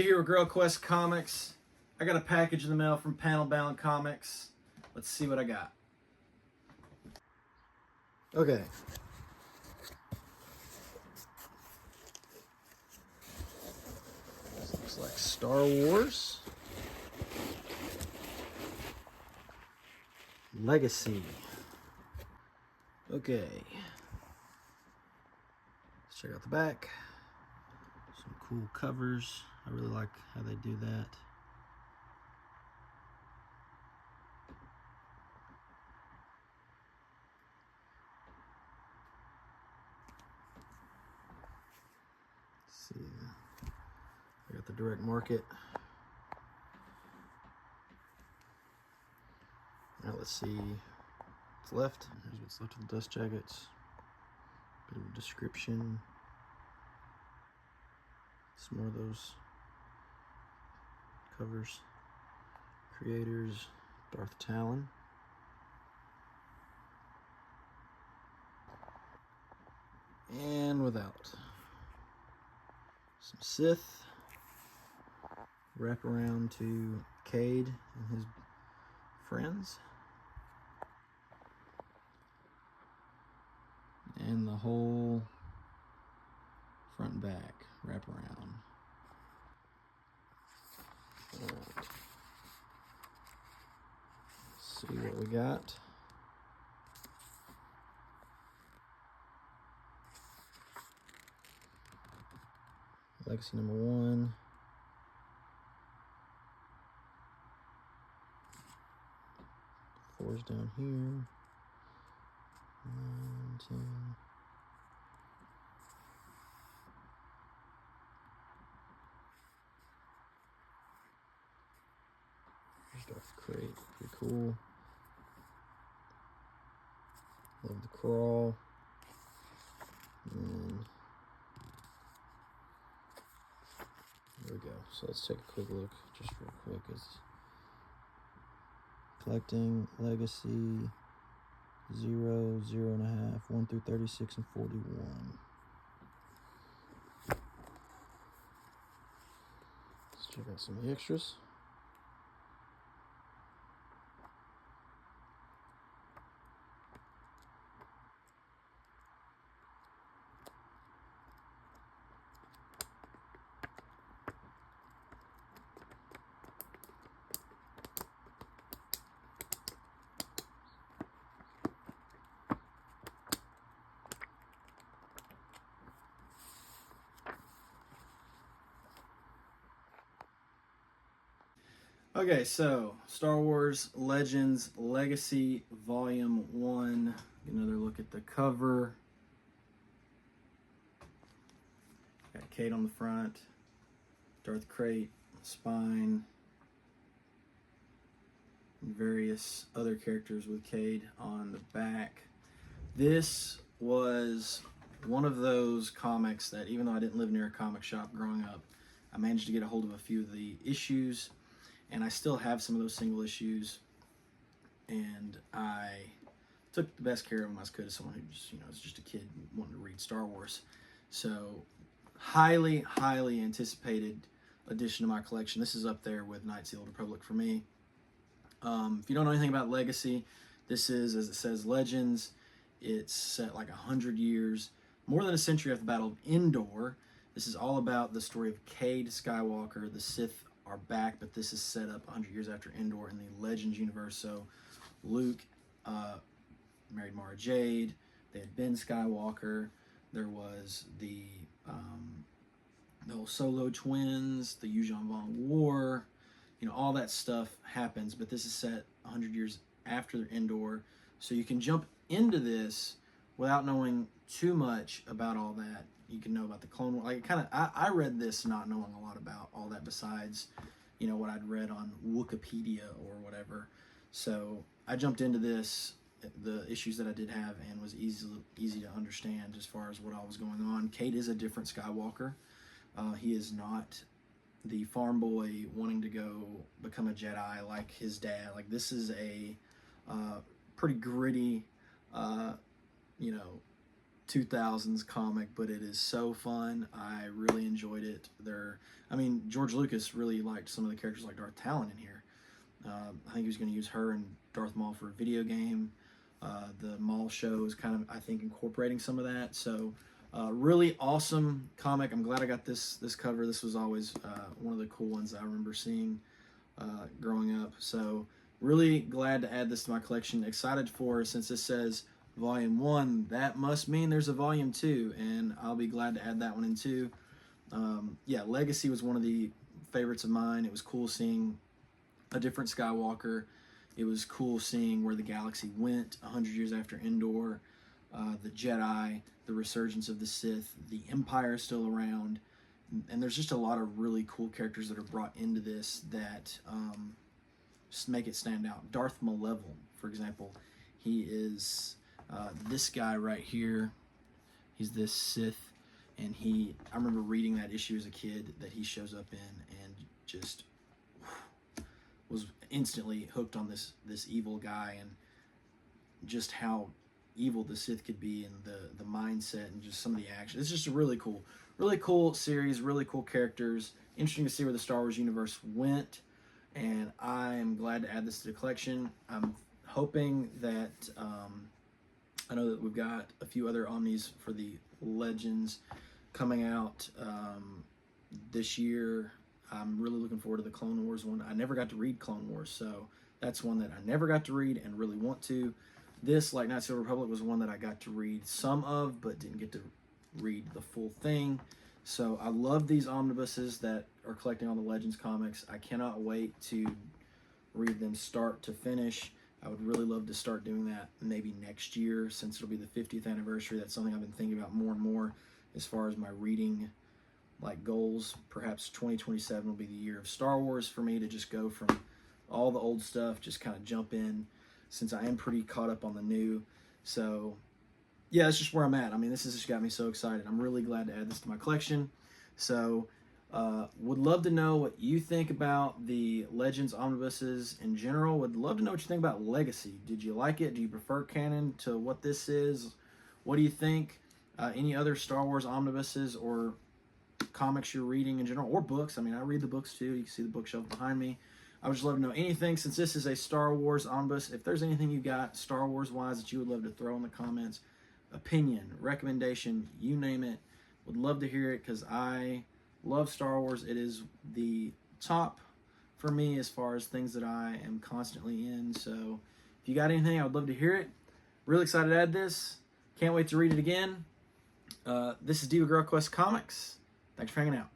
Dear Girl Quest Comics, I got a package in the mail from Panel Bound Comics. Let's see what I got. Okay. This looks like Star Wars. Legacy. Okay. Let's check out the back. Some cool covers. I really like how they do that. Let's see. I got the direct market. Now let's see what's left. Here's what's left of the dust jackets. Bit of a description. Some more of those covers. Creators, Darth Talon. And without. Some Sith. Wrap around to Cade and his friends. And the whole front and back wrap around. All right. Let's see what we got. Legacy number 1. Four's down here. 9, 10. Here's Darth Crate, pretty cool. Love the crawl. And there we go. So let's take a quick look, just real quick. It's collecting Legacy 0, 0.5, 1 through 36, and 41. Let's check out some of the extras. Okay, so Star Wars Legends Legacy Volume 1. Another look at the cover. Got Cade on the front, Darth Crate, spine, and various other characters with Cade on the back. This was one of those comics that, even though I didn't live near a comic shop growing up, I managed to get a hold of a few of the issues. And I still have some of those single issues, and I took the best care of them I could as someone who just, was just a kid wanting to read Star Wars. So, highly, highly anticipated addition to my collection. This is up there with Knights of the Old Republic for me. If you don't know anything about Legacy, this is, as it says, Legends. It's set like 100 years, more than a century after the Battle of Endor. This is all about the story of Cade Skywalker. The Sith are back, but this is set up 100 years after Endor in the Legends universe. So Luke married Mara Jade. They had Ben Skywalker. There was the whole Solo twins, the Yuuzhan Vong War. All that stuff happens, but this is set 100 years after Endor. So you can jump into this without knowing too much about all that. You can know about the Clone Wars. I read this not knowing a lot about all that besides, what I'd read on Wikipedia or whatever. So I jumped into this, the issues that I did have, and was easy to understand as far as what all was going on. Cade is a different Skywalker. He is not the farm boy wanting to go become a Jedi like his dad. Like, this is a pretty gritty, 2000s comic, but it is so fun. I really enjoyed it. I mean, George Lucas really liked some of the characters like Darth Talon in here. I think he was going to use her and Darth Maul for a video game. The Maul show is kind of, I think, incorporating some of that. So, really awesome comic. I'm glad I got this cover. This was always one of the cool ones I remember seeing growing up. So, really glad to add this to my collection. Excited for, since this says Volume 1, that must mean there's a Volume 2, and I'll be glad to add that one in too. Yeah, Legacy was one of the favorites of mine. It was cool seeing a different Skywalker. It was cool seeing where the galaxy went 100 years after Endor, the Jedi, the resurgence of the Sith, the Empire is still around, and there's just a lot of really cool characters that are brought into this that just make it stand out. Darth Malevolent, for example, he is this guy right here. He's this Sith, and I remember reading that issue as a kid that he shows up in, and just was instantly hooked on this evil guy, and just how evil the Sith could be, and the mindset, and just some of the action. It's just a really cool series, really cool characters. Interesting to see where the Star Wars universe went, and I am glad to add this to the collection. I'm hoping that I know that we've got a few other Omnis for the Legends coming out this year. I'm really looking forward to the Clone Wars one. I never got to read Clone Wars, so that's one that I never got to read and really want to. This, like Knights of the Republic, was one that I got to read some of, but didn't get to read the full thing. So I love these omnibuses that are collecting all the Legends comics. I cannot wait to read them start to finish. I would really love to start doing that maybe next year, since it'll be the 50th anniversary. That's something I've been thinking about more and more as far as my reading goals. Perhaps 2027 will be the year of Star Wars for me, to just go from all the old stuff, just kind of jump in, since I am pretty caught up on the new. So yeah, that's just where I'm at. I mean, this has just got me so excited. I'm really glad to add this to my collection. So would love to know what you think about the Legends omnibuses in general. Would love to know what you think about Legacy. Did you like it? Do you prefer canon to what this is? What do you think? Any other Star Wars omnibuses or comics you're reading in general, or books? I mean, I read the books too. You can see the bookshelf behind me. I would just love to know anything, since this is a Star Wars omnibus. If there's anything you got Star Wars wise that you would love to throw in the comments, opinion, recommendation, you name it, would love to hear it, because I love Star Wars. It is the top for me as far as things that I am constantly in. So if you got anything, I would love to hear it. Really excited to add this. Can't wait to read it again. This is Diva Girl Quest Comics. Thanks for hanging out.